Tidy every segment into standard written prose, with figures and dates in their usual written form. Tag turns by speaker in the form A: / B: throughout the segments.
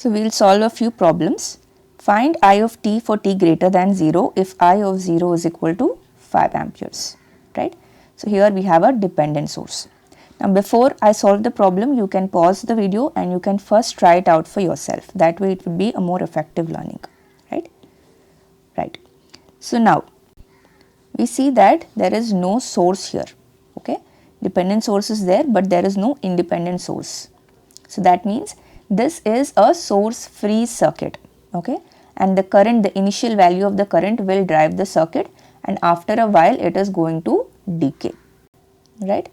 A: So we will solve a few problems. Find I of t for t greater than 0 if I of 0 is equal to 5 amperes, right? So here we have a dependent source. Now before I solve the problem, you can pause the video and you can first try it out for yourself. That way it will be a more effective learning, right? Right. So now we see that there is no source here, okay? Dependent source is there, but there is no independent source. So that means this is a source free circuit, okay? And the current, the initial value of the current will drive the circuit, and after a while it is going to decay, right?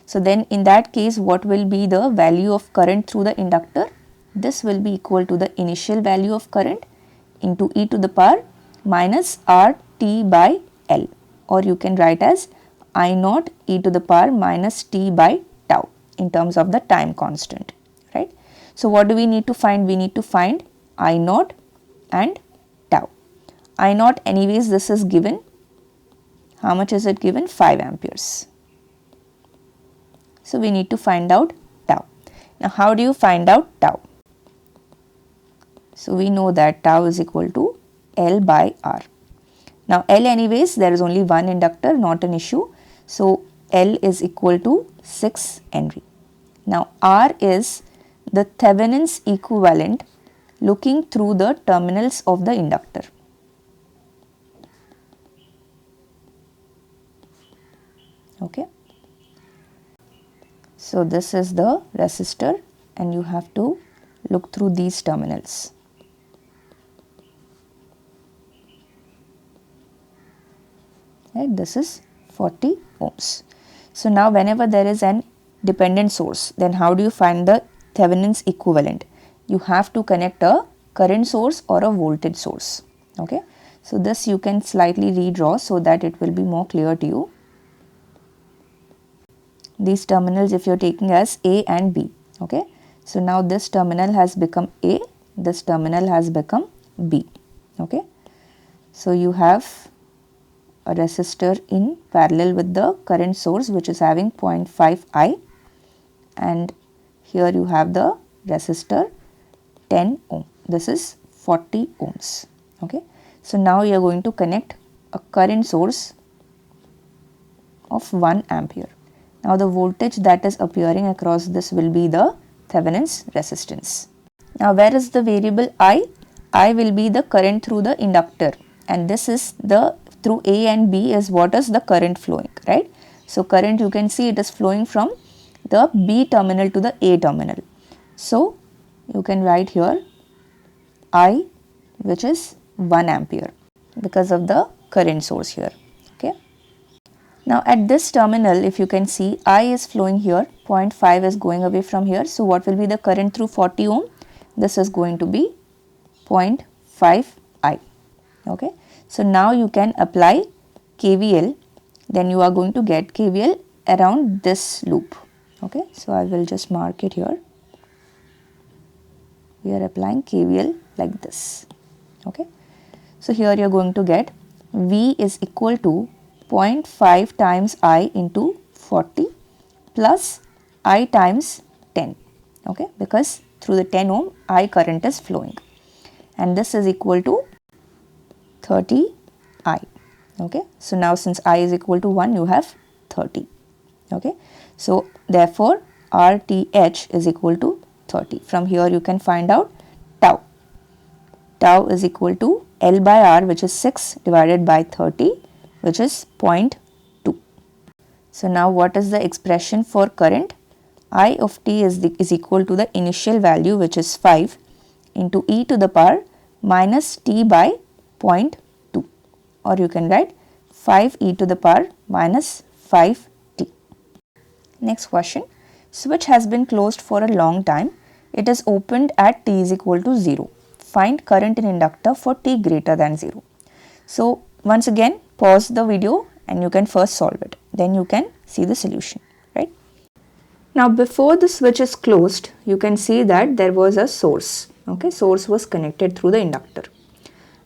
A: So then in that case, what will be the value of current through the inductor? This will be equal to the initial value of current into e to the power minus RT by L, or you can write as I naught e to the power minus t by tau in terms of the time constant, right? So what do we need to find? We need to find I naught and tau. I naught, anyways, this is given. How much is it given? 5 amperes. So we need to find out tau. Now how do you find out tau? So we know that tau is equal to L by R. Now L, anyways, there is only one inductor, not an issue. So L is equal to 6 Henry. Now R is the Thevenin's equivalent looking through the terminals of the inductor. Okay. So this is the resistor and you have to look through these terminals. Right, this is 40 ohms. So now whenever there is an dependent source, then how do you find the Thevenin's equivalent? You have to connect a current source or a voltage source. Okay. So this you can slightly redraw so that it will be more clear to you. These terminals, if you are taking as A and B. Okay. So now this terminal has become A, this terminal has become B. Okay. So you have a resistor in parallel with the current source which is having 0.5 I, and here you have the resistor 10 ohm. This is 40 ohms. Okay. So now you are going to connect a current source of 1 ampere. Now the voltage that is appearing across this will be the Thevenin's resistance. Now where is the variable I? I will be the current through the inductor, and this is the through A and B is what is the current flowing, right? So current, you can see it is flowing from the B terminal to the A terminal. So you can write here I, which is 1 ampere because of the current source here. Okay. Now at this terminal, if you can see, I is flowing here, 0.5 is going away from here. So what will be the current through 40 ohm? This is going to be 0.5 I. Okay. So now you can apply KVL, then you are going to get KVL around this loop. Okay. So I will just mark it here. We are applying KVL like this. Okay. So here you are going to get V is equal to 0.5 times I into 40 plus I times 10. Okay. Because through the 10 ohm I current is flowing, and this is equal to 30 I. Okay. So now since I is equal to 1, you have 30. Okay. So therefore RTH is equal to 30. From here you can find out tau. Tau is equal to L by R, which is 6 divided by 30, which is 0.2. So now what is the expression for current? I of t is equal to the initial value, which is 5, into e to the power minus t by 0.2, or you can write 5 e to the power minus 5t. Next question. Switch has been closed for a long time. It is opened at t is equal to 0. Find current in inductor for t greater than 0. So once again, pause the video and you can first solve it. Then you can see the solution, right? Now before the switch is closed, you can see that there was a source. Okay, source was connected through the inductor.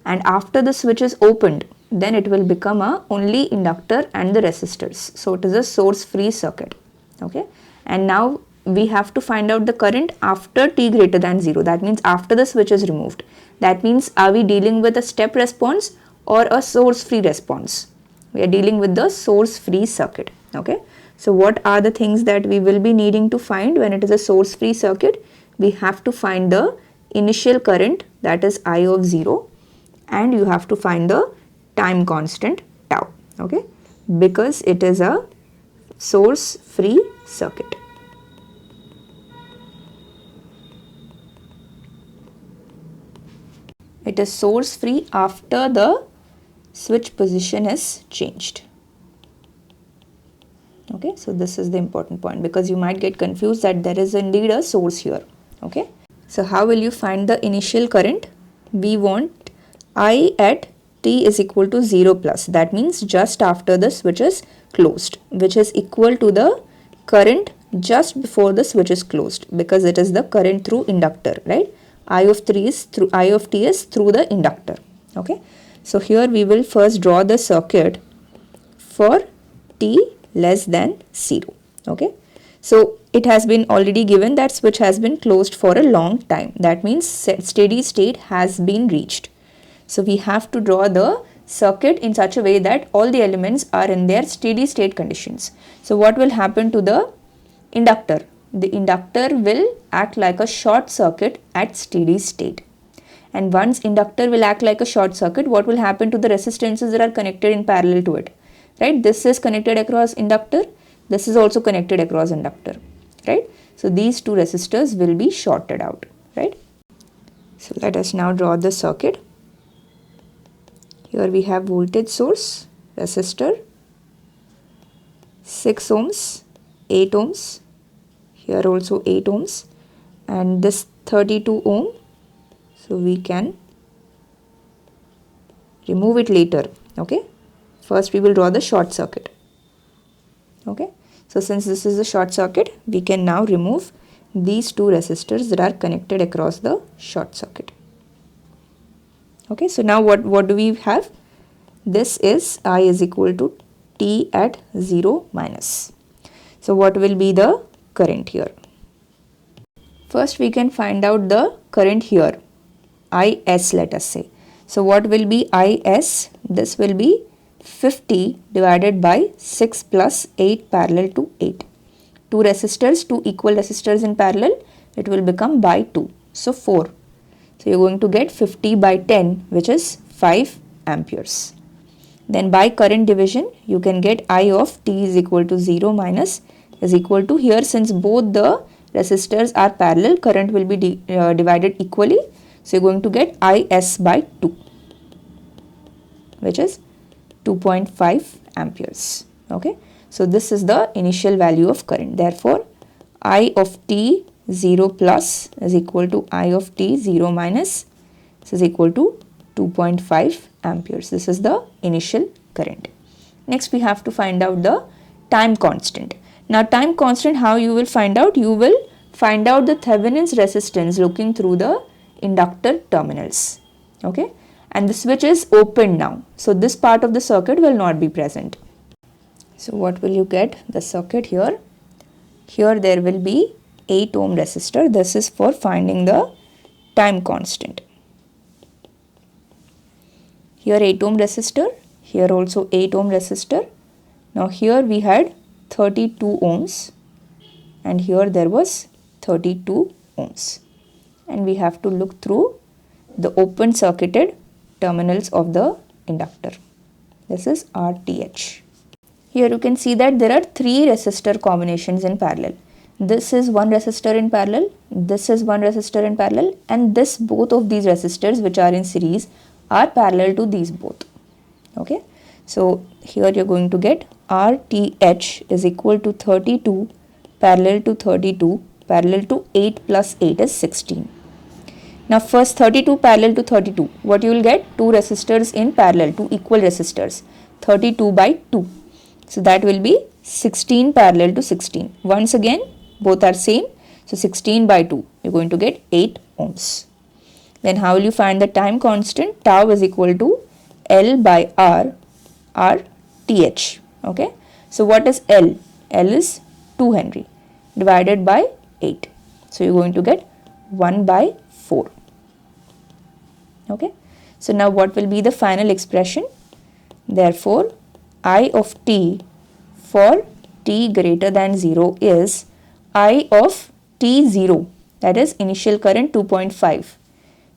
A: And after the switch is opened, then it will become a only inductor and the resistors. So it is a source free circuit. Okay, and now we have to find out the current after t greater than 0. That means after the switch is removed. That means, are we dealing with a step response or a source free response? We are dealing with the source free circuit. Okay. So what are the things that we will be needing to find when it is a source free circuit? We have to find the initial current, that is I of 0, and you have to find the time constant tau. Okay. Because it is a source free circuit. It is source free after the switch position is changed. Okay, so this is the important point, because you might get confused that there is indeed a source here. Okay, so how will you find the initial current? We want I at t is equal to 0 plus, that means just after the switch is closed, which is equal to the current just before the switch is closed, because it is the current through inductor, right? I of t is through the inductor. Okay, so here we will first draw the circuit for t less than 0. Okay, so it has been already given that switch has been closed for a long time. That means steady state has been reached. So we have to draw the circuit in such a way that all the elements are in their steady state conditions. So what will happen to the inductor? The inductor will act like a short circuit at steady state. And once inductor will act like a short circuit, what will happen to the resistances that are connected in parallel to it? Right, this is connected across inductor, this is also connected across inductor, right? So these two resistors will be shorted out, right? So let us now draw the circuit. Here we have voltage source, resistor, 6 ohms, 8 ohms, here also 8 ohms, and this 32 ohm, so we can remove it later. Okay, first we will draw the short circuit. Okay, so since this is a short circuit, we can now remove these two resistors that are connected across the short circuit. Okay, so now what do we have? This is I is equal to t at 0 minus. So what will be the current here? First we can find out the current here, Is, let us say. So what will be Is? This will be 50 divided by 6 plus 8 parallel to 8. Two resistors, two equal resistors in parallel, it will become by 2. So 4. So you're going to get 50 by 10, which is 5 amperes. Then by current division, you can get I of t is equal to 0 minus is equal to, here since both the resistors are parallel, current will be divided equally. So you're going to get Is by 2, which is 2.5 amperes. Okay, so this is the initial value of current. Therefore, I of t 0 plus is equal to I of t 0 minus, this is equal to 2.5 amperes. This is the initial current. Next we have to find out the time constant. Now time constant, how you will find out? You will find out the Thevenin's resistance looking through the inductor terminals. Okay, and the switch is open now, so this part of the circuit will not be present. So what will you get? The circuit here there will be 8 ohm resistor. This is for finding the time constant. Here 8 ohm resistor, here also 8 ohm resistor. Now here we had 32 ohms and here there was 32 ohms, and we have to look through the open circuited terminals of the inductor. This is RTH. Here you can see that there are 3 resistor combinations in parallel. This is one resistor in parallel, this is one resistor in parallel, and this both of these resistors which are in series are parallel to these both. Okay, so here you're going to get RTH is equal to 32 parallel to 32 parallel to 8 plus 8 is 16. Now first 32 parallel to 32, what you will get? 2 resistors in parallel, 2 equal resistors, 32 by 2. So that will be 16 parallel to 16. Once again, both are same. So 16 by 2, you're going to get 8 ohms. Then how will you find the time constant? Tau is equal to L by R TH. Okay. So what is L? L is 2 Henry divided by 8. So you're going to get 1 by 4. Okay. So now what will be the final expression? Therefore, I of t for t greater than 0 is I of t0, that is initial current 2.5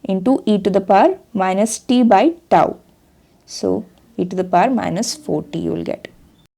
A: into e to the power minus t by tau. So e to the power minus 4t you will get.